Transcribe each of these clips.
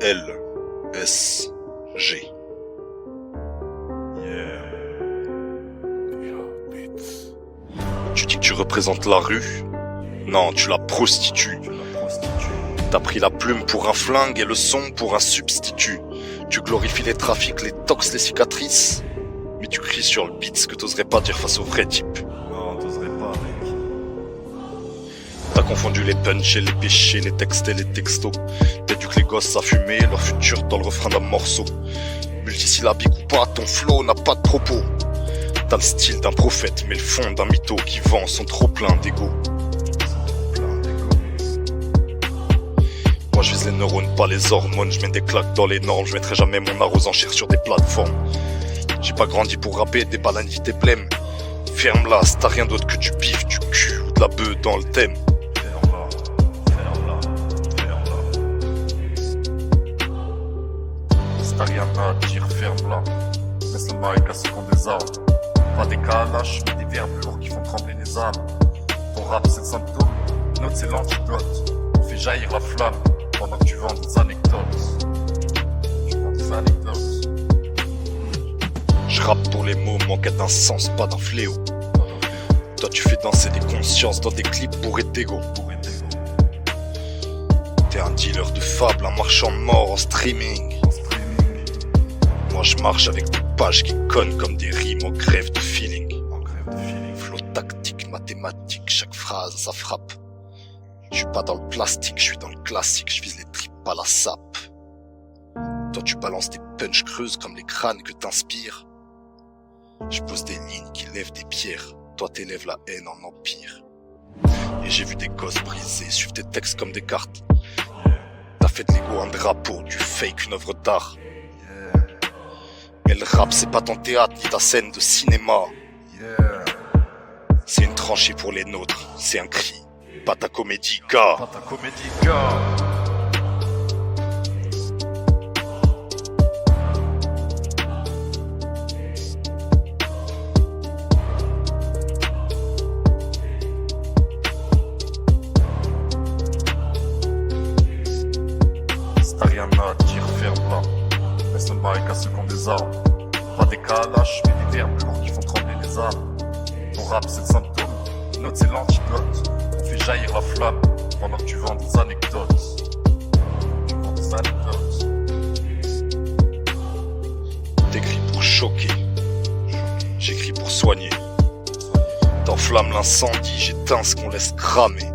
L S G. Tu dis que tu représentes la rue? Non, tu la prostitues. T'as pris la plume pour un flingue et le son pour un substitut. Tu glorifies les trafics, les tox, les cicatrices. Mais tu cries sur le beat ce que t'oserais pas dire face au vrai type. Non, t'oserais pas, mec. T'as confondu les punchs et les péchés, les textes et les textos. T'éduques les gosses à fumer leur futur dans le refrain d'un morceau. Multisyllabique ou pas, ton flow n'a pas de propos. T'as le style d'un prophète, mais le fond d'un mytho qui vend son trop plein d'ego. Moi je vise les neurones, pas les hormones. Je mets des claques dans les normes, je mettrai jamais mon art aux enchères sur des plateformes. J'ai pas grandi pour rapper, des balanies, des blèmes. Ferme-la, si t'as rien d'autre que du bif, du cul ou de la bœuf dans le thème. Ferme-la. Si t'as rien à dire, ferme-la. Laisse le mic à ceux qui ont des armes. Pas des calaches, mais des verbes lourds qui font trembler les âmes. Ton rap c'est le symptôme, note c'est l'antidote. On fait jaillir la flamme pendant que tu vends des anecdotes. Je rappe pour les mots, manquent d'un sens, pas d'un fléau. Toi tu fais danser des consciences dans des clips bourrés d'ego. T'es un dealer de fables, un marchand de mort en streaming. Moi je marche avec des pages qui connent comme des rimes en grève de feeling. Flow tactique, mathématique, chaque phrase ça frappe. Je suis pas dans le plastique, je suis dans le classique, je vise les tripes pas la sape. Toi tu balances des punches creuses comme les crânes que t'inspires. Je pose des lignes qui lèvent des pierres, toi t'élèves la haine en empire. Et j'ai vu des gosses brisés, suivre tes textes comme des cartes. T'as fait de l'ego un drapeau, du fake une œuvre d'art. Mais le rap c'est pas ton théâtre ni ta scène de cinéma. C'est une tranchée pour les nôtres, c'est un cri, pas ta comédie gars. Pas ta comédie gars. Si t'as rien à dire, ferme-la. Laisse le mic à ceux qui ont des armes. Pas des calaches, mais des verbes lourds qui font trembler les âmes. Ton rap c'est le symptôme, note c'est l'antidote. On fait jaillir la flamme pendant que tu vends des anecdotes. T'écris pour choquer, j'écris pour soigner. T'enflammes l'incendie, j'éteins ce qu'on laisse cramer.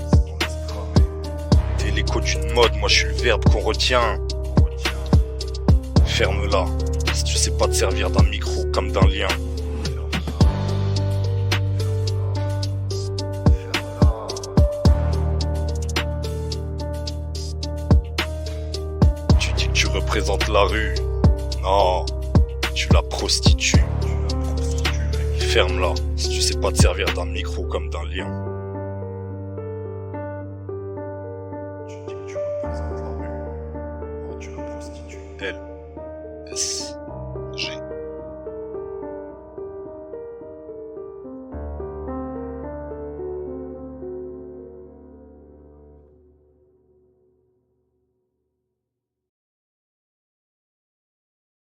T'es l'écho d'une mode, moi je suis le verbe qu'on retient. Ferme-la, si tu sais pas te servir d'un micro comme d'un lien. Tu dis que tu représentes la rue. Non, tu la prostitues. Ferme-la, si tu sais pas te servir d'un micro comme d'un lien. Tu dis que tu représentes la rue. Oh, tu la prostitues. Elle.